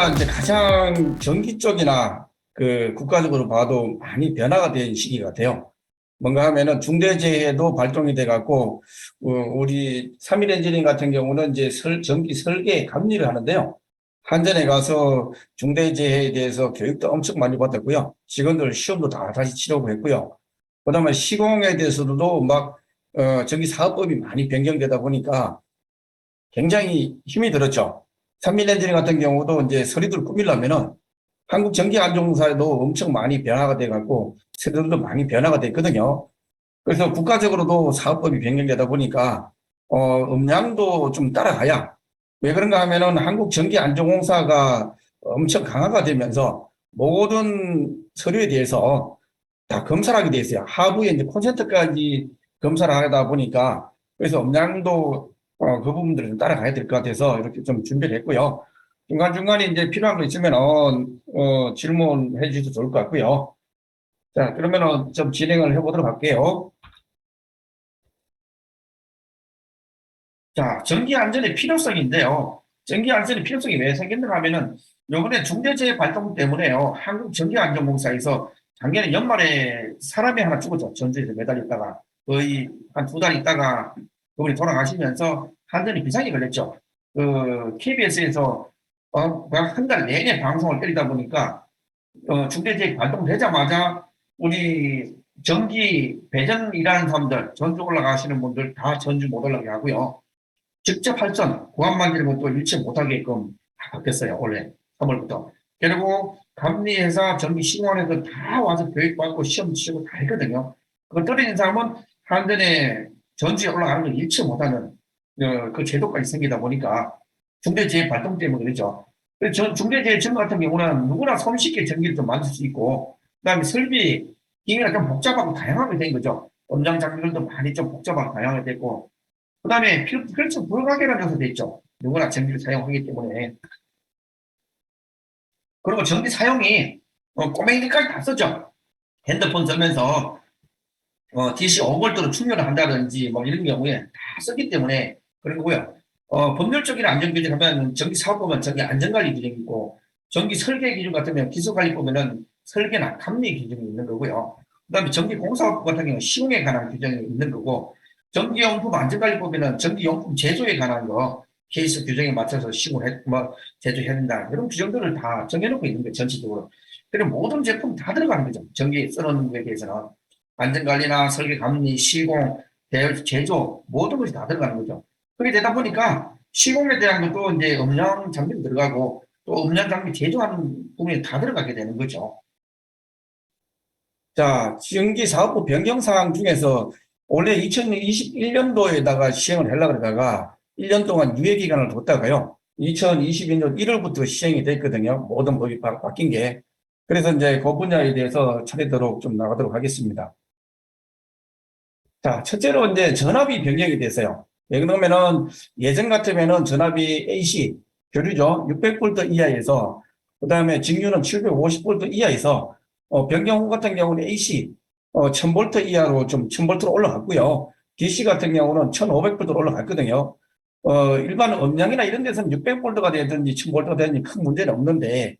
우리가 이제 가장 전기 쪽이나 그 국가적으로 봐도 많이 변화가 된 시기 같아요. 뭔가 하면은 중대재해도 발동이 돼 갖고 우리 3일 엔지니어링 같은 경우는 이제 전기 설계 감리를 하는데요. 한전에 가서 중대재해에 대해서 교육도 엄청 많이 받았고요. 직원들 시험도 다 다시 치르고 했고요. 그다음에 시공에 대해서도 막 전기 사업법이 많이 변경되다 보니까 굉장히 힘이 들었죠. 3일 엔지니어링 같은 경우도 이제 서류들 꾸미려면은 한국전기안전공사에도 엄청 많이 변화가 돼갖고 세대들도 많이 변화가 됐거든요. 그래서 국가적으로도 사업법이 변경되다 보니까 음량도 좀 따라가야 왜 그런가 하면은 한국전기안전공사가 엄청 강화가 되면서 모든 서류에 대해서 다 검사를 하게 돼 있어요. 하부에 이제 콘센트까지 검사를 하다 보니까 그래서 음량도 그 부분들을 좀 따라가야 될 것 같아서 이렇게 좀 준비를 했고요. 중간중간에 이제 필요한 거 있으면 질문해 주셔도 좋을 것 같고요. 자, 그러면은 좀 진행을 해보도록 할게요. 자, 전기 안전의 필요성인데요. 전기 안전의 필요성이 왜 생겼는가 하면은 요번에 중대재해 발동 때문에요. 한국전기안전공사에서 작년에 연말에 사람이 하나 죽었죠. 전주에서 매달렸다가 거의 한 두 달 있다가 그분이 돌아가시면서 한전이 비상이 걸렸죠. 그 KBS에서 한 달 내내 방송을 때리다 보니까 중대재해 발동되자마자 우리 전기 배전 일하는 사람들, 전주 올라가시는 분들 다 전주 못 올라가게 하고요. 직접 할선, 고함 만지는 것도 일체 못하게끔 다 바뀌었어요, 올해 3월부터. 그리고 감리회사, 전기 시공원에서 다 와서 교육받고 시험 치고 다 했거든요. 그거 떨어진 사람은 한전에 전주에 올라가는 걸 일체 못하는 그 제도까지 생기다 보니까 중대재해 발동 때문에 그렇죠. 중대재해 전구 같은 경우는 누구나 손쉽게 전기를 좀 만들 수 있고, 그다음에 설비, 기계가 좀 복잡하고 다양하게 된 거죠. 원장 장비들도 많이 좀 복잡하고 다양하게 됐고, 그다음에 필수 불가결한 요소도 있죠. 누구나 전기를 사용하기 때문에. 그리고 전기 사용이 꼬맹이들까지 다 쓰죠. 핸드폰 쓰면서 DC 5V로 충전을 한다든지 뭐 이런 경우에 다 쓰기 때문에 그런 거고요. 법률적인 안전 규정 하면 전기 사업법은 전기 안전관리 규정이 있고 전기 설계 기준 같으면 기술관리법에는 설계나 감리 기준이 있는 거고요. 그다음에 전기 공사법 같은 경우는 시공에 관한 규정이 있는 거고 전기용품 안전관리법에는 전기용품 제조에 관한 거 케이스 규정에 맞춰서 시공해 뭐 제조해야 된다 이런 규정들을 다 정해놓고 있는 거예요 전체적으로. 그리고 모든 제품 다 들어가는 거죠. 전기 쓰는 거에 대해서는 안전관리나 설계 감리, 시공, 제조 모든 것이 다 들어가는 거죠. 그렇게 되다 보니까 시공에 대한 것도 이제 음량 장비도 들어가고 또 음량 장비 제조하는 부분이 다 들어가게 되는 거죠. 자, 전기 사업부 변경 사항 중에서 원래 2021년도에다가 시행을 하려고 그러다가 1년 동안 유예 기간을 뒀다가요. 2022년 1월부터 시행이 됐거든요. 모든 법이 바뀐 게. 그래서 이제 그 분야에 대해서 차례대로 좀 나가도록 하겠습니다. 자, 첫째로 이제 전압이 변경이 됐어요. 왜 그러면은 예전 같으면은 전압이 AC 교류죠. 600V 이하에서 그다음에 직류는 750V 이하에서 변경 후 같은 경우는 AC 1000V 이하로 좀 1000V로 올라갔고요. DC 같은 경우는 1500V로 올라갔거든요. 일반 음량이나 이런 데서는 600V가 되든지 1000V가 되든지 큰 문제는 없는데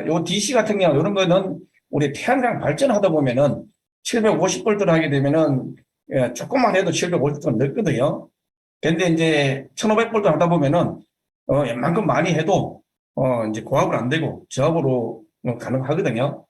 요 DC 같은 경우 이런 거는 우리 태양광 발전하다 보면은 750V를 하게 되면은 조금만 해도 750V가 넘거든요. 근데 이제 1500V 하다 보면은 웬만큼 많이 해도 이제 고압은 안 되고 저압으로 가능하거든요.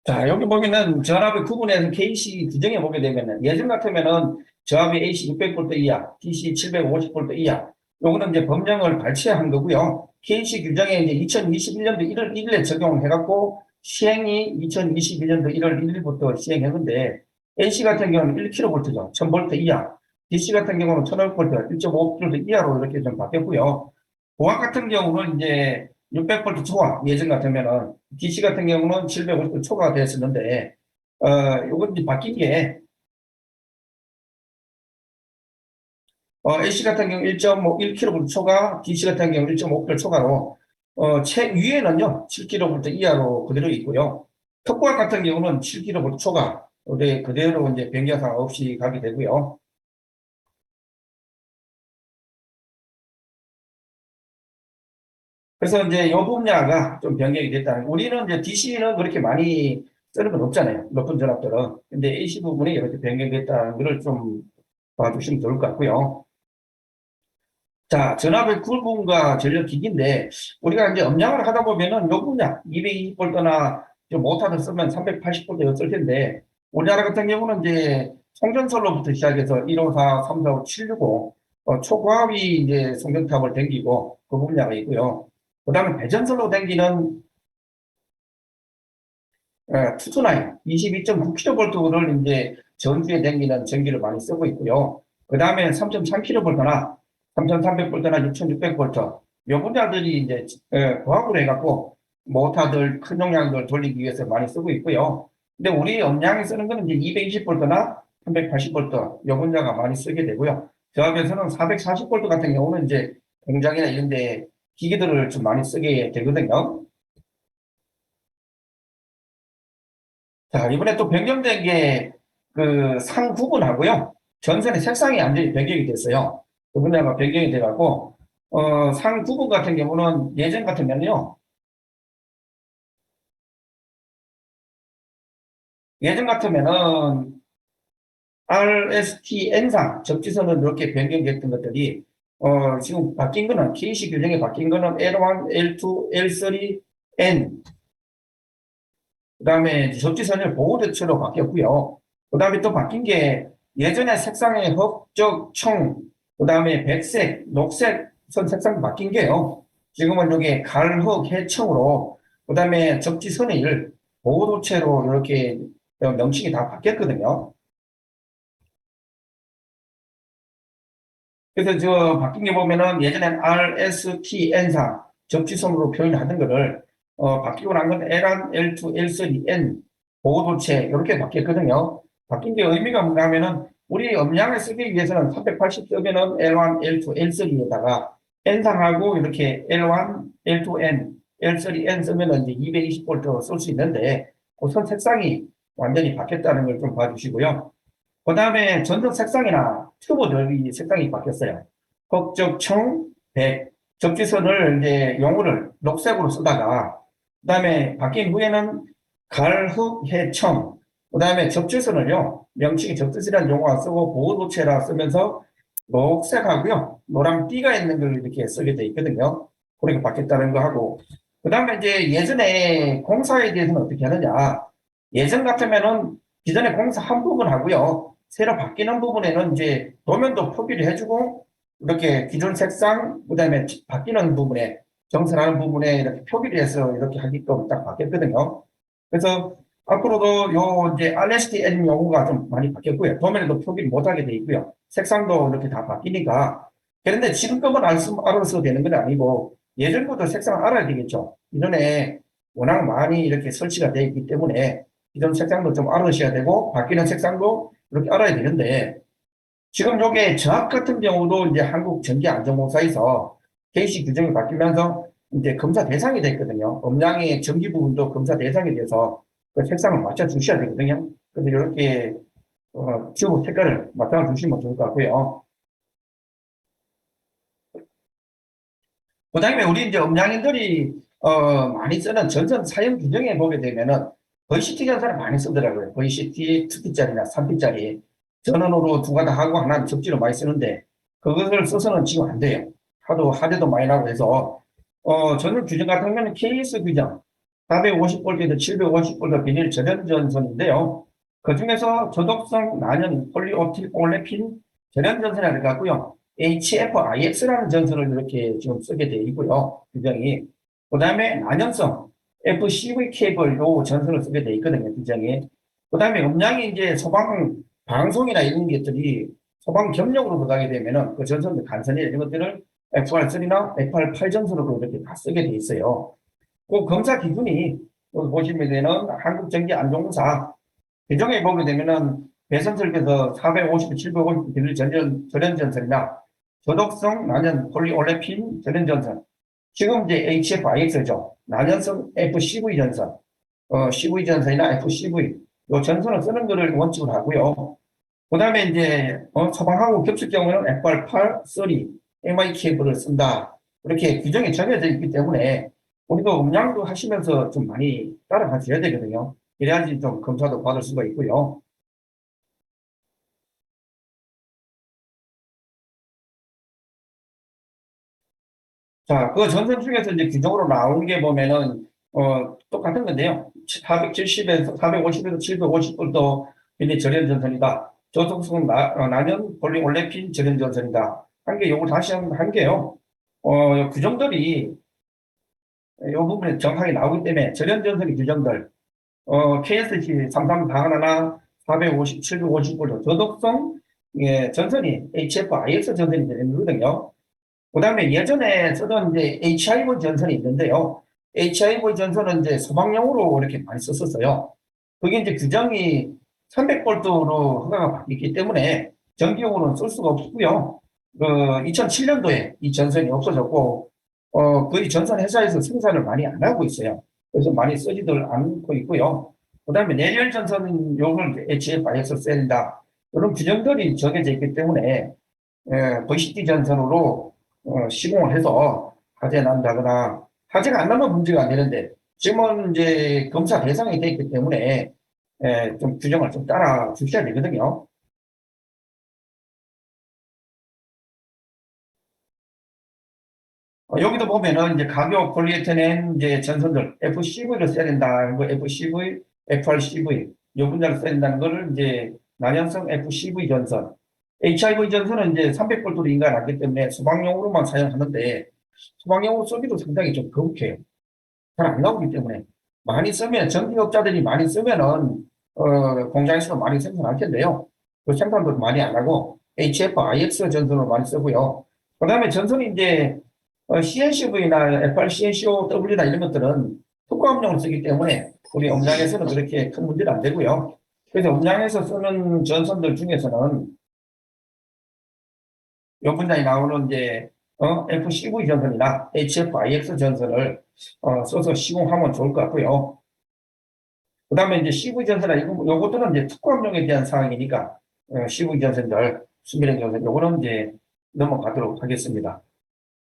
자, 여기 보면은 저압의 구분에서 KC 규정에 보게 되면은 예전 같으면은 저압이 AC 600V 이하, DC 750V 이하. 요거는 이제 법령을 발췌한 거고요. KC 규정에 이제 2021년도 1월 1일에 적용해갖고 시행이 2021년도 1월 1일부터 시행했는데 AC 같은 경우는 1kV죠. 1000V 이하. DC 같은 경우는 1500V, 1.5kV 이하로 이렇게 좀 바뀌었고요. 고압 같은 경우는 이제 600V 초과 예전 같으면은 DC 같은 경우는 750V 초과가 됐었는데 요건 이제 바뀐 게 AC 같은 경우 1.1kV 초과, DC 같은 경우 1.5kV 초과로 최위에는요 7kV 이하로 그대로 있고요. 특고압 같은 경우는 7kV 초과 그대로 이제 변경사항 없이 가게 되고요. 그래서 이제 요 분야가 좀 변경이 됐다는, 우리는 이제 DC는 그렇게 많이 쓰는 건 없잖아요. 높은 전압들은. 근데 AC 부분이 이렇게 변경됐다는 것을 좀 봐주시면 좋을 것 같고요. 자, 전압의 굴분과 전력 기기인데, 우리가 이제 음량을 하다 보면은 요 분야, 220V나 모터를 쓰면 380V 쓸 텐데, 우리나라 같은 경우는 이제 송전솔로부터 시작해서 154, 345, 765, 초고압이 이제 송전탑을 당기고 그 분야가 있고요. 그 다음에 배전솔로 당기는 투투나인 22.9kV를 이제 전주에 당기는 전기를 많이 쓰고 있고요. 그 다음에 3.3kV나 3,300V나 6,600V 요 분야들이 이제 고압으로 해갖고 모터들 큰 용량들 돌리기 위해서 많이 쓰고 있고요. 근데 우리 음량에 쓰는 거는 이제 220V나 380V 요 분야가 많이 쓰게 되고요. 저압에서는 440V 같은 경우는 이제 공장이나 이런 데 기기들을 좀 많이 쓰게 되거든요. 자, 이번에 또 변경된 게 그 상 구분하고요. 전선의 색상이 완전히 변경이 됐어요. 그 분야가 변경이 돼갖고, 상 구분 같은 경우는 예전 같으면요. 예전 같으면은 RST N상 접지선은 이렇게 변경됐던 것들이, 지금 바뀐 거는, KC 규정에 바뀐 거는 L1, L2, L3, N, 그 다음에 접지선을 보호대처로 바뀌었고요. 그 다음에 또 바뀐 게 예전에 색상의 흑적, 청, 그 다음에 백색, 녹색 선 색상 바뀐 게요. 지금은 이게 갈흑, 해청으로, 그 다음에 접지선을 보호도체로 이렇게 명칭이 다 바뀌었거든요. 그래서 저 바뀐 게 보면은 예전엔 RSTN상 접지선으로 표현하던 거를 바뀌고 난 건 L1, L2, L3, N 보호도체 이렇게 바뀌었거든요. 바뀐 게 의미가 뭐냐면은 우리 음량을 쓰기 위해서는 380 쓰면은 L1, L2, L3에다가 N상하고 이렇게 L1, L2N, L3N 쓰면은 이제 220V 쓸 수 있는데 그 선 색상이 완전히 바뀌었다는 걸 좀 봐주시고요. 그 다음에 전선 색상이나 튜브들이 색상이 바뀌었어요. 흑적청, 백, 적지선을 이제 용어를 녹색으로 쓰다가, 그 다음에 바뀐 후에는 갈흑, 해청, 그 다음에 적지선을요, 명칭이 적지선이라는 용어가 쓰고 보호도체라 쓰면서 녹색하고요, 노랑 띠가 있는 걸 이렇게 쓰게 돼 있거든요. 그렇게 바뀌었다는 거 하고, 그 다음에 이제 예전에 공사에 대해서는 어떻게 하느냐. 예전 같으면은 기존에 공사 한 부분 하고요. 새로 바뀌는 부분에는 이제 도면도 표기를 해주고 이렇게 기존 색상 그다음에 바뀌는 부분에 정선하는 부분에 이렇게 표기를 해서 이렇게 하게끔 딱 바뀌었거든요. 그래서 앞으로도 요 이제 RSTN 용어가 좀 많이 바뀌었고요. 도면에도 표기를 못하게 돼 있고요. 색상도 이렇게 다 바뀌니까 그런데 지금 것만 알아서 되는 건 아니고 예전부터 색상을 알아야 되겠죠. 이전에 워낙 많이 이렇게 설치가 되어 있기 때문에 기존 색상도 좀 알아셔야 되고 바뀌는 색상도 이렇게 알아야 되는데 지금 요게 저압 같은 경우도 이제 한국전기안전공사에서 KC 규정이 바뀌면서 이제 검사 대상이 됐거든요. 음량의 전기 부분도 검사 대상이 돼서 그 색상을 맞춰 주셔야 되거든요. 그래서 이렇게 튜브 색깔을 맞춰 주시면 좋을 것 같고요. 그다음에 우리 이제 음량인들이 많이 쓰는 전선 사용 규정에 보게 되면은 VCT 전선을 많이 쓰더라고요. VCT 2P짜리나 3P짜리 전원으로 두 가지 하고 하나는 접지로 많이 쓰는데 그것을 써서는 지금 안 돼요. 하도 하대도 많이 나고 해서 전원 규정 같은 경우는 KS 규정 450V에서 750V 비닐 절연 전선인데요. 그 중에서 저독성 난연 폴리오틸 올레핀 절연 전선이라고 해갖고요. HFIX라는 전선을 이렇게 지금 쓰게 되어 있고요. 규정이. 그 다음에 난연성 FCV 케이블 요 전선을 쓰게 되어 있거든요. 규정이. 그 다음에 음량이 이제 소방 방송이나 이런 것들이 소방 경력으로 들어가게 되면은 그 전선들 간선이 이런 것들을 FR3나 FR8 전선으로 이렇게 다 쓰게 돼 있어요. 그 검사 기준이 여기 보시면 되는 한국전기안전공사 규정에 보게 되면은 배선설계에서 450, 750 비닐 전연전선이나 저독성 난연 폴리올레핀 전연전선. 지금 이제 HFIX죠. 난연성 FCV 전선, CV 전선이나 FCV 요 전선을 쓰는 것을 원칙으로 하고요. 그 다음에 이제 소방하고 겹칠 경우에는 FR8, 3, MI 케이블을 쓴다. 그렇게 규정이 정해져 있기 때문에 우리도 음량도 하시면서 좀 많이 따라가셔야 되거든요. 그래야지 좀 검사도 받을 수가 있고요. 자, 그 전선 중에서 이제 규정으로 나온 게 보면은, 똑같은 건데요. 470에서, 450에서 750불도 굉장히 저렴 전선이다. 저속성 난연 폴리올레핀 저렴 전선이다. 한 게, 요거 다시 한 게요. 요 규정들이, 요 부분에 정확하게 나오기 때문에 저렴 전선의 규정들, KSC 3341, 450, 750불도 저독성, 예, 전선이 HF-IX 전선이 되는 거거든요. 그다음에 예전에 쓰던 이제 HIV 전선이 있는데요. HIV 전선은 이제 소방용으로 이렇게 많이 썼었어요. 그게 이제 규정이 300볼트로 허가가 바뀌기 때문에 전기용으로는 쓸 수가 없고요. 2007년도에 이 전선이 없어졌고, 거의 전선 회사에서 생산을 많이 안 하고 있어요. 그래서 많이 쓰지들 않고 있고요. 그다음에 내열 전선 용을 HFI에서 셀다. 이런 규정들이 정해져 있기 때문에 VCT 전선으로 시공을 해서 화재 난다거나 화재가 안 나면 문제가 안 되는데 지금은 이제 검사 대상이 돼 있기 때문에 좀 규정을 좀 따라 주셔야 되거든요. 여기도 보면은 이제 가격 폴리에ಥ렌 이제 전선들 FCV를 써야 된다. 그 FCV, FRCV 요 분야를 써야 된다는 거를 이제 난연성 FCV 전선, HIV 전선은 이제 300볼트로 인가하기 때문에 소방용으로만 사용하는데 소방용으로 쓰기도 상당히 좀 거북해요. 잘 안 나오기 때문에 많이 쓰면 전기업자들이 많이 쓰면은 공장에서 많이 생산할 텐데요. 그 생산도 많이 안 하고 HF-IX 전선을 많이 쓰고요. 그다음에 전선이 이제 CNCV나 FRCNCOW나 이런 것들은 특화음용을 쓰기 때문에 우리 음량에서는 그렇게 큰 문제는 안 되고요. 그래서 음량에서 쓰는 전선들 중에서는 요 분야에 나오는 이제 FCV 전선이나 HF-IX 전선을 써서 시공하면 좋을 것 같고요. 그다음에 이제 CV 전선이나 요것들은 이제 특화음용에 대한 사항이니까 CV 전선들, 수밀형 전선 요거는 이제 넘어가도록 하겠습니다.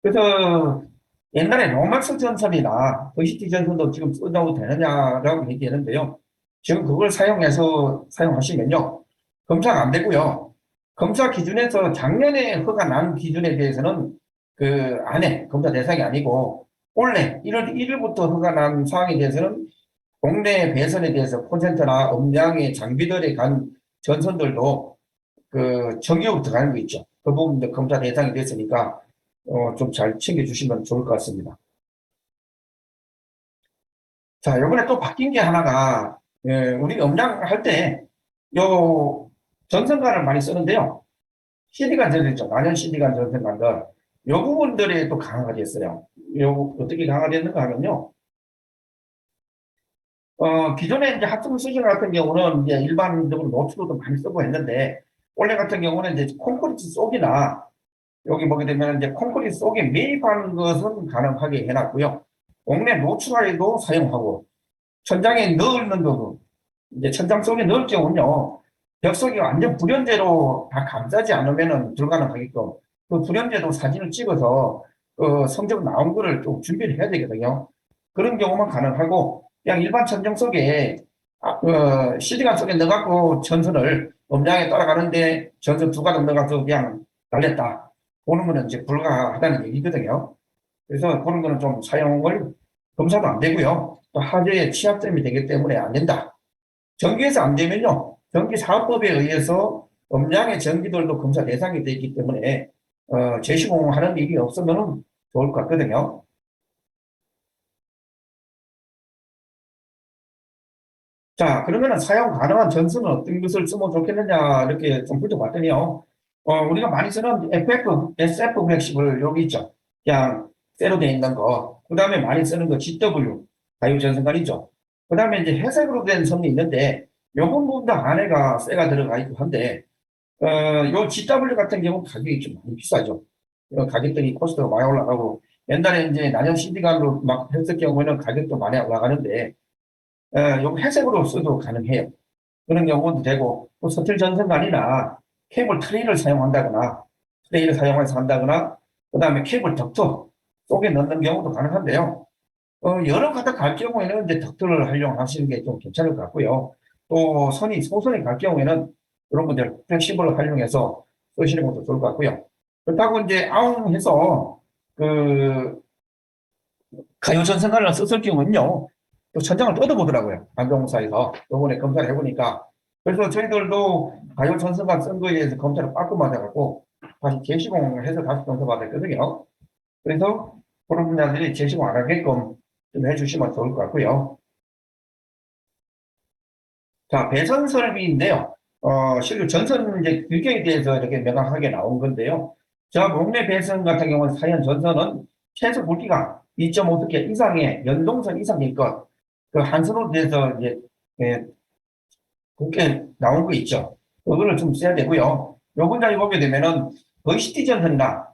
그래서 옛날에 로막스 전선이나 VCT 전선도 지금 써도 되느냐라고 얘기했는데요. 지금 그걸 사용해서 사용하시면요. 검사가 안 되고요. 검사 기준에서 작년에 허가 난 기준에 대해서는 그 안에 검사 대상이 아니고 올해 1월 1일부터 허가 난 사항에 대해서는 국내 배선에 대해서 콘센트나 음량의 장비들에 간 전선들도 그 정기부터 가는 거 있죠. 그 부분도 검사 대상이 됐으니까 좀 잘 챙겨주시면 좋을 것 같습니다. 자, 이번에 또 바뀐 게 하나가, 우리 음량 할 때, 요, 전선관을 많이 쓰는데요. CD관 전선 있죠. 난연 CD관 전선관들. 요 부분들이 또 강화가 됐어요. 요, 어떻게 강화됐는가 하면요. 기존에 이제 합성 수신 같은 경우는 이제 일반적으로 노출로도 많이 쓰고 했는데, 원래 같은 경우는 이제 콘크리트 속이나, 여기 보게 되면 이제 콘크리트 속에 매입하는 것은 가능하게 해놨고요. 옥내 노출하에도 사용하고, 천장에 넣는 거고, 이제 천장 속에 넣을 경우는요, 벽 속이 완전 불연제로 다 감싸지 않으면은 불가능하게끔, 그 불연제도 사진을 찍어서, 성적 나온 거를 좀 준비를 해야 되거든요. 그런 경우만 가능하고, 그냥 일반 천장 속에, CD관 속에 넣어갖고 전선을 음량에 따라가는데 전선 두 가닥 넣어가서 그냥 날렸다. 보는 거는 이제 불가하다는 얘기거든요. 그래서 그런 거는 좀 사용을 검사도 안 되고요. 또 화재의 취약점이 되기 때문에 안 된다. 전기에서 안 되면요. 전기사업법에 의해서 음량의 전기들도 검사 대상이 되어 있기 때문에 재시공하는 일이 없으면 좋을 것 같거든요. 자, 그러면은 사용 가능한 전선은 어떤 것을 쓰면 좋겠느냐 이렇게 좀 훑어봤더니요. 우리가 많이 쓰는 FF, SF 플렉시블 여기 있죠. 그냥 쇠로 되어 있는 거. 그 다음에 많이 쓰는 거 GW, 자유전선관이죠. 그 다음에 이제 회색으로 된 선이 있는데 요건 부분 다 안에가 쇠가 들어가 있고 한데 요 GW 같은 경우 가격이 좀 많이 비싸죠. 가격들이 코스트가 많이 올라가고 옛날에 이제 난연 CD관으로 막 했을 경우에는 가격도 많이 올라가는데 요 회색으로 써도 가능해요. 그런 경우도 되고, 또 서틀 전선관이나 케이블 트레이를 사용한다거나, 트레이를 사용해서 한다거나, 그 다음에 케이블 덕터, 속에 넣는 경우도 가능한데요. 여러 가닥 갈 경우에는 이제 덕트를 활용하시는 게 좀 괜찮을 것 같고요. 또 소선이 갈 경우에는 이런 분들 플렉시블을 활용해서 쓰시는 것도 좋을 것 같고요. 그렇다고 이제 아웅해서 그 가요 전선관을 썼을 경우는요, 또 천장을 뜯어보더라고요. 안전공사에서 요번에 검사를 해보니까. 그래서 저희들도 가요 전선관 쓴 거에 대해서 검사를 빠꾸 맞아갖고 다시 재시공해서 다시 검사받았거든요. 그래서 그런 분야들이 재시공 안 하게끔 좀 해주시면 좋을 것 같고요. 자, 배선 설비인데요. 실로 전선 이제 규격에 대해서 이렇게 명확하게 나온 건데요. 저 목내 배선 같은 경우는 사연 전선은 최소 굵기가 2.5스케 이상의 연동선 이상일 것. 그 한선으로 돼서 이제 예, 굵게 나온 거 있죠. 그거를 좀 써야 되고요. 요 문장에 보게 되면은 VCT 전선이나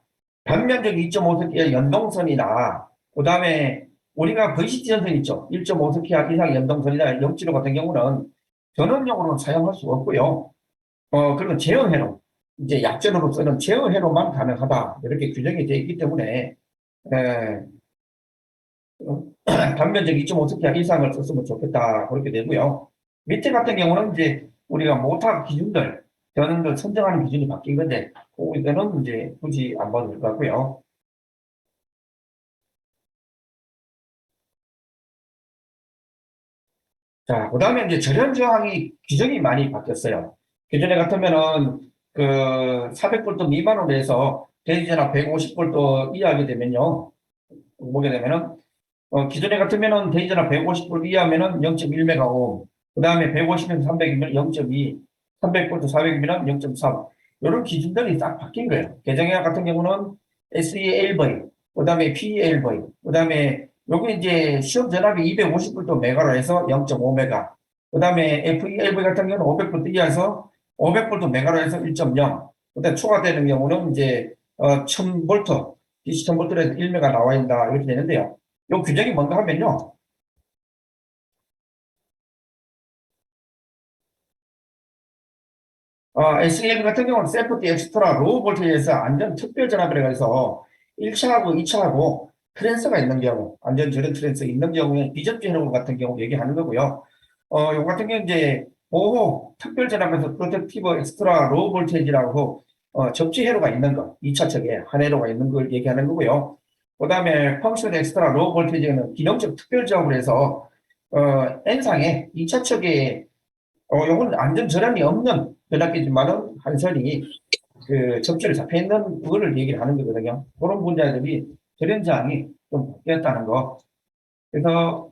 단면적 2.5스케 연동선이나 그다음에 우리가 VCT 전선 있죠. 1.5스케 이상 연동선이나 역지로 같은 경우는 전원용으로는 사용할 수 없고요. 그리고 제어회로, 이제 약전으로 쓰는 제어회로만 가능하다. 이렇게 규정이 되어 있기 때문에, 에, 단면적 2.5스퀘어 이상을 썼으면 좋겠다. 그렇게 되고요. 밑에 같은 경우는 이제 우리가 모타 기준들, 전원들 선정하는 기준이 바뀐 건데, 그거는 이제 굳이 안 봐도 될 것 같고요. 자, 그 다음에 이제 절연 저항이 규정이 많이 바뀌었어요. 기존에 같으면은 그 400볼트 미만으로 해서 대지전압 150볼트 이하게 되면요. 보게 되면은 기존에 같으면은 대지전압 150볼트 이하면은 0.1메가옴, 그 다음에 150면 300이면 0.2, 300볼트 400이면 0.3. 이런 기준들이 딱 바뀐 거예요. 개정해약 같은 경우는 SELV, 그 다음에 PLV, 그 다음에 여기 이제 시험 전압이 250볼트 메가로 해서 0.5메가, 그 다음에 FELV 같은 경우는 500볼트 이하에서 500볼트 메가로 해서 1.0, 그다음 초과되는 경우는 이제 1000볼트, DC 1000볼트에서 1메가 나와 있다 이렇게 되는데요. 이 규정이 뭔가 하면요. SEL 같은 경우는 세프티 엑스트라 로우 볼테이지에서 안전 특별 전압이라고 해서 1차하고 2차하고 트랜스가 있는 경우, 안전 절연 트랜스 있는 경우에 비접지 해놓은 같은 경우 얘기하는 거고요. 요 같은 경우 이제 보호 특별 전압에서 프로텍티브 엑스트라 로우 볼테이지라고 접지 회로가 있는 거, 2차 척에 한 회로가 있는 걸 얘기하는 거고요. 그 다음에 펑션 엑스트라 로우 볼테이지는 기능적 특별 작업을 해서 N상에 2차 척에 요건 안전 저량이 없는 변압기지만은 한선이 그 접지를 잡혀 있는 그거를 얘기를 하는 거거든요. 그런 분야들이 저련 저항이 좀 바뀌었다는 거. 그래서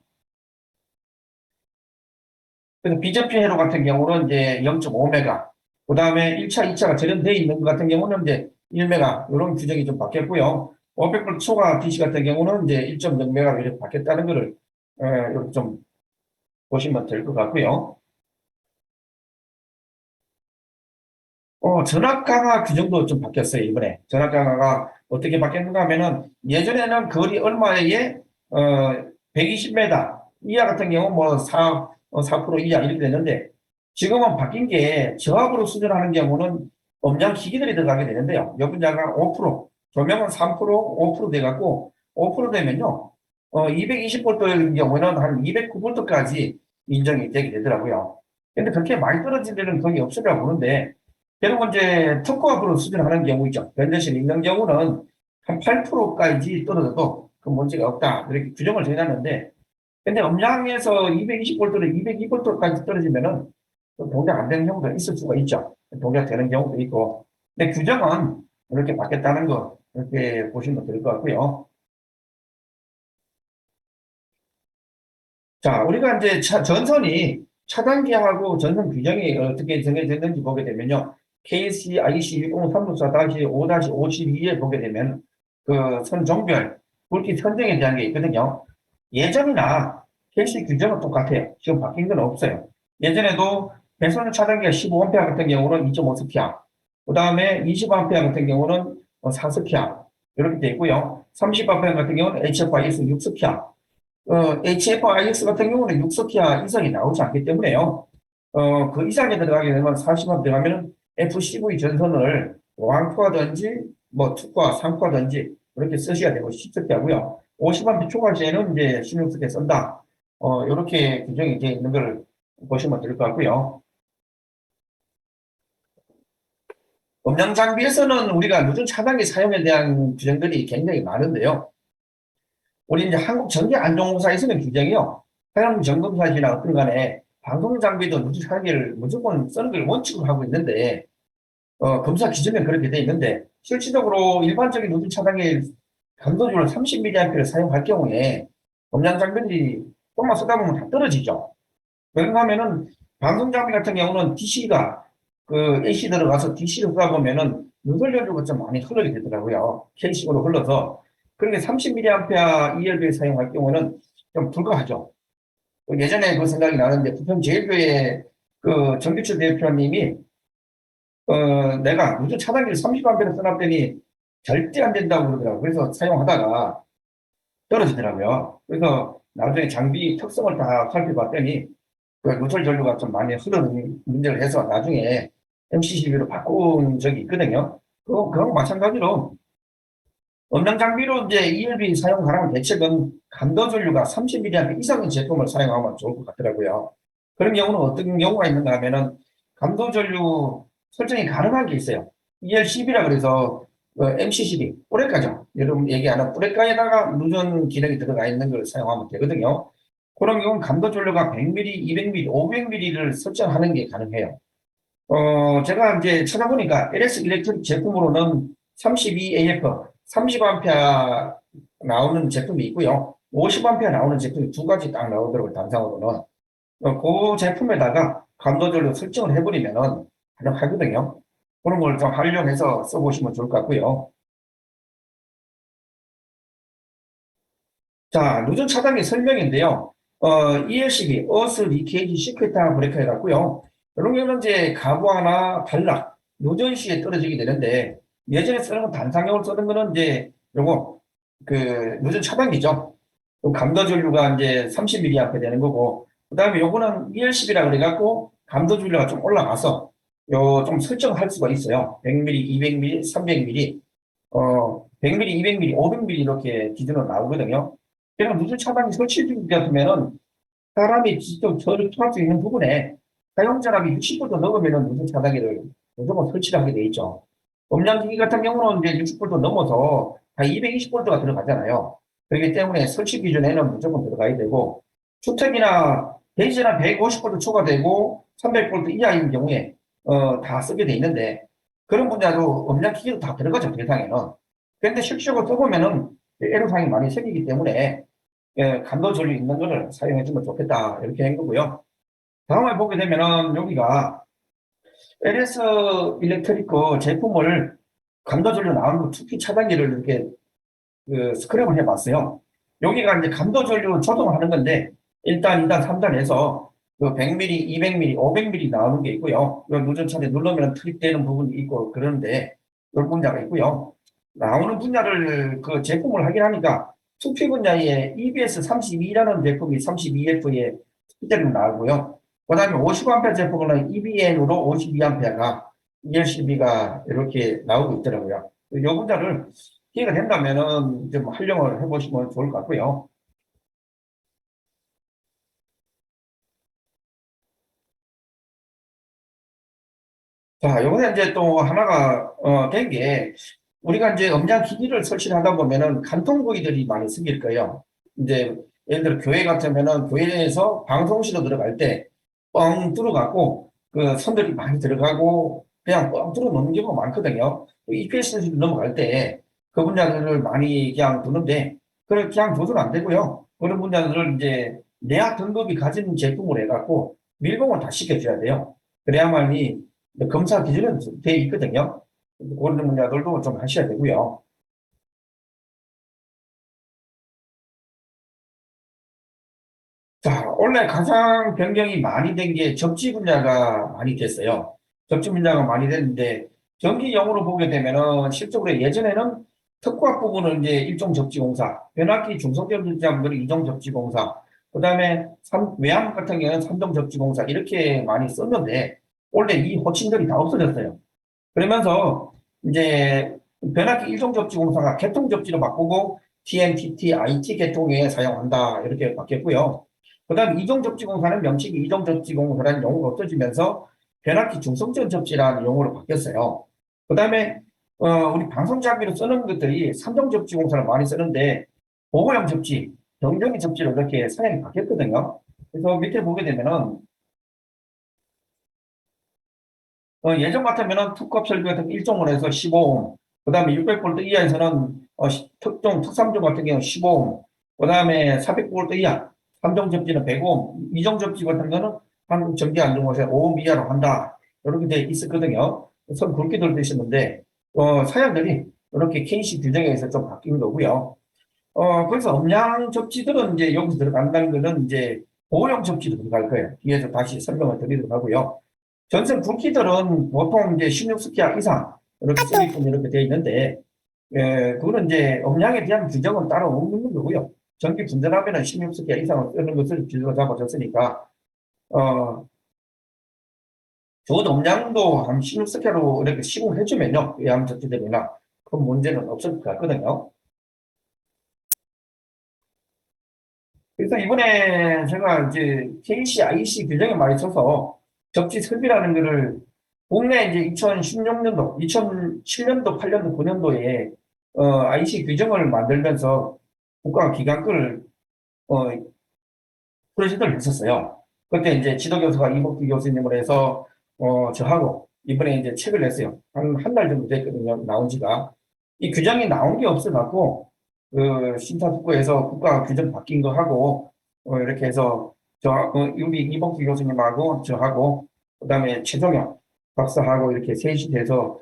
비접지 회로 같은 경우는 이제 0.5메가, 그 다음에 1차, 2차가 절연되어 있는 것 같은 경우는 이제 1메가, 이런 규정이 좀 바뀌었고요. 500V 초과 DC 같은 경우는 이제 1.0메가로 이렇게 바뀌었다는 거를, 이렇게 좀 보시면 될 것 같고요. 전압 강화 규정도 좀 바뀌었어요, 이번에. 전압 강화가 어떻게 바뀌었는가 하면은, 예전에는 거리 얼마에, 120m 이하 같은 경우 뭐 4% 이하 이렇게 됐는데, 지금은 바뀐 게 저압으로 수준하는 경우는 엄장 기기들이 들어가게 되는데요. 요 분야가 5%, 조명은 3%, 5% 돼갖고, 5% 되면요, 220V인 경우는 한 209V까지 인정이 되게 되더라고요. 근데 그렇게 많이 떨어진 데는 거의 없으리라고 보는데, 결국 이제 특허업으로 수준하는 경우 있죠. 변제실 있는 경우는 한 8%까지 떨어져도 그 문제가 없다. 이렇게 규정을 정해놨는데, 근데 음량에서 220V를 202V까지 떨어지면은 동작 안 되는 경우도 있을 수가 있죠. 동작 되는 경우도 있고. 근데 규정은 이렇게 바뀌었다는 거, 이렇게 보시면 될 것 같고요. 자, 우리가 이제 전선이 차단기하고 전선 규정이 어떻게 정해졌는지 보게 되면요. KC IC 603-5-52에 보게 되면 그 선 종별 굵기 선정에 대한 게 있거든요. 예전이나 KC 규정은 똑같아요. 지금 바뀐 건 없어요. 예전에도 배선 차단기가 15A 같은 경우는 2.5스키아, 그 다음에 20A 같은 경우는 4스키아 이렇게 돼 있고요. 30A 같은 경우는 HFIS 6스키아, HFIX 같은 경우는 6석기화 이상이 나오지 않기 때문에요. 그 이상에 들어가게 되면 40만 들어가면 FCV 전선을 왕코하든지 뭐 투과, 상코하든지 그렇게 쓰셔야 되고 쉽게 하고요. 50A 초과 시에는 이제 신경 쓰게 쓴다. 이렇게 규정이 되어 있는 걸 보시면 될 것 같고요. 음량 장비에서는 우리가 누전 차단기 사용에 대한 규정들이 굉장히 많은데요. 우리 이제 한국전기안전공사에서는 규정이요. 해양 점검사실이나 어떤 간에 방송 장비도 누전 차단기를 무조건 쓰는 걸 원칙으로 하고 있는데, 검사 기준에 그렇게 돼 있는데, 실질적으로 일반적인 누전 차단기 감도율 30mA를 사용할 경우에 음량 장비들이 조금만 쓰다 보면 다 떨어지죠. 그런가 하면은 방송 장비 같은 경우는 DC가 AC 들어가서 DC를 쓰다 보면은 누설연료가 좀 많이 흐르게 되더라고요. K식으로 흘러서. 그런데 30mA ELB 사용할 경우는 좀 불가하죠. 예전에 그 생각이 나는데 부평제일교회 그 정규철 대표님이 내가 무슨 차단기를 30A를 써놨더니 절대 안 된다고 그러더라고요. 그래서 사용하다가 떨어지더라고요. 그래서 나중에 장비 특성을 다 살펴봤더니 그 누설 전류가 좀 많이 흐르는 문제를 해서 나중에 MCCB로 바꾼 적이 있거든요. 그거 마찬가지로 음량 장비로 이제 ELB 사용 가능한 대책은 감도 전류가 30mA 이상의 제품을 사용하면 좋을 것 같더라고요. 그런 경우는 어떤 경우가 있는가 하면은 감도 전류 설정이 가능한 게 있어요. EL10이라 그래서 MCCB, 뿌레까죠. 여러분 얘기하는 뿌레까에다가 누전 기능이 들어가 있는 걸 사용하면 되거든요. 그런 경우는 감도 전류가 100mm, 200mm, 500mm를 설정하는 게 가능해요. 제가 이제 찾아보니까 LS 일렉트릭 제품으로는 32AF, 30A 나오는 제품이 있고요. 50A 나오는 제품이 두 가지 딱 나오더라고요, 단상으로는. 그 제품에다가 감도절로 설정을 해버리면은 가능하거든요. 그런 걸 좀 활용해서 써보시면 좋을 것 같고요. 자, 누전 차단기 설명인데요. ELCB, 어스 리케이지 시큐타 브레이커 해갖고요. 이런 경우는 이제 가부하나 단락, 누전 시에 떨어지게 되는데, 예전에 쓰는 건 단상용을 쓰는 거는 이제 요거, 그, 누전 차단기죠. 감도 전류가 이제 30mA 되는 거고, 그 다음에 요거는 ELCB라 그래갖고, 감도 전류가 좀 올라가서, 요 좀 설정할 수가 있어요. 100mm, 200mm, 300mm, 100mm, 200mm, 500mm 이렇게 기준으로 나오거든요. 그래서 누전 차단기 설치 중이면은 사람이 직접 저를 통할 수 있는 부분에 사용자람이 60불도 넘으면은 누전 차단기를 무조건 설치를 하게 돼 있죠. 음량기기 같은 경우는 이제 60불도 넘어서 한 220불도가 들어가잖아요. 그렇기 때문에 설치 기준에는 무조건 들어가야 되고, 주택이나 대지나 150불도 초과되고 300불도 이하인 경우에 다 쓰게 돼 있는데, 그런 분야도 음량기기도 다 들어가죠, 대상에는. 그런데 실질적으로 써보면은 애로사항이 많이 생기기 때문에 감도 전류 있는 거를 사용해주면 좋겠다 이렇게 한 거고요. 다음에 보게 되면은 여기가 LS 일렉트리크 제품을 감도 전류 나오는 거 투피 차단기를 이렇게 스크랩을 해봤어요. 여기가 이제 감도 전류 조정하는 건데 1단, 2단, 3단 해서 그 100mm, 200mm, 500mm 나오는 게 있고요. 그 누전차에 누르면 트립되는 부분이 있고 그러는데 이 분야가 있고요. 나오는 분야를 그 제품을 확인하니까 투피 분야에 EBS 32라는 제품이 32F에 특대로 나오고요. 그 다음에 50A 제품은 EBN으로 52A가 ELCB가 이렇게 나오고 있더라고요. 이 분야를 기회가 된다면은 좀 활용을 해보시면 좋을 것 같고요. 자, 요번에 이제 또 하나가 된 게 우리가 이제 음량 기기를 설치를 하다 보면은 간통부위들이 많이 생길 거예요. 이제 예를 들어 교회 같으면은 교회에서 방송실로 들어갈 때 뻥 뚫어갖고 그 선들이 많이 들어가고 그냥 뻥 뚫어 놓는 경우가 많거든요. EPS 넘어갈 때 그 분야들을 많이 그냥 두는데 그걸 그냥 둬서는 안 되고요. 그런 분야들을 이제 내야 등급이 가진 제품을 해갖고 밀봉을 다 시켜줘야 돼요. 그래야만이 검사 기준은 돼 있거든요. 그런 분야들도 좀 하셔야 되고요. 자, 원래 가장 변경이 많이 된 게 접지 분야가 많이 됐어요. 접지 분야가 많이 됐는데 전기용으로 보게 되면은 실적으로 예전에는 특과 부분은 이제 일종 접지공사, 변압기 중소기업자분들은 이종 접지공사, 그다음에 외항 같은 경우는 삼종 접지공사 이렇게 많이 썼는데 원래 이 호칭들이 다 없어졌어요. 그러면서 이제 변압기 일종접지공사가 개통접지로 바꾸고 TMTT, IT 개통에 사용한다 이렇게 바뀌었고요. 그다음 이종접지공사는 명칭이 이종접지공사라는 용어가 없어지면서 변압기 중성전 접지라는 용어로 바뀌었어요. 그다음에 우리 방송 장비로 쓰는 것들이 삼종접지공사를 많이 쓰는데 보호용 접지, 경정기 접지로 이렇게 사양이 바뀌었거든요. 그래서 밑에 보게 되면은 예전 같으면은 특급 설비 같은 1종으로 해서 15옴, 그 다음에 600V 이하에서는 특종, 특삼종 같은 경우는 15옴, 그 다음에 400V 이하, 3종 접지는 100옴, 2종 접지 같은 경우는 한국 전기 안전공사에 5옴 이하로 한다. 이렇게 돼 있었거든요. 선 굵게 되시는데, 사양들이 이렇게 KC 규정에 의해서 좀 바뀐 거고요. 그래서 음량 접지들은 이제 여기서 들어간다는 거는 이제 보호용 접지도 들어갈 거예요. 뒤에서 다시 설명을 드리도록 하고요. 전선 굵기들은 보통 이제 16스키야 이상 이렇게 쓰게끔 이렇게 되어 있는데, 그거는 이제 음량에 대한 규정은 따로 없는 거고요. 전기 분전하면은 16스키야 이상을 쓰는 것을 기준으로 잡아줬으니까, 적어도 음량도 한 16스키야로 이렇게 시공해주면요. 외암 접지들이나 큰 문제는 없을 것 같거든요. 그래서 이번에 제가 이제 KC, IC 규정에 많이 써서 접지 설비라는 거를 국내 이제 2016년도, 2007년도, 8년도, 9년도에 IC 규정을 만들면서 국가 기관권을 어, 프로젝트를 했었어요. 그때 이제 지도교수가 이복기 교수님을 해서 저하고 이번에 이제 책을 냈어요. 한 달 정도 됐거든요. 나온 지가. 이 규정이 나온 게 없어갖고 그 심사숙고해서 국가 규정 바뀐 거 하고 이렇게 해서 우리 이복기 교수님하고 저하고 그다음에 최종영 박사하고 이렇게 셋이 돼서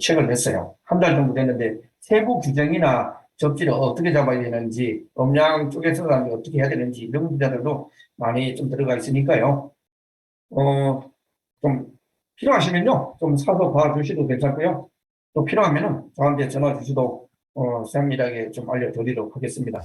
책을 냈어요. 한 달 정도 됐는데 세부 규정이나 접지를 어떻게 잡아야 되는지, 음량 쪽에서는 어떻게 해야 되는지 이런 분야들도 많이 좀 들어가 있으니까요. 좀 필요하시면요, 좀 사서 봐주셔도 괜찮고요. 또 필요하면은 저한테 전화 주셔도 세밀하게 좀 알려드리도록 하겠습니다.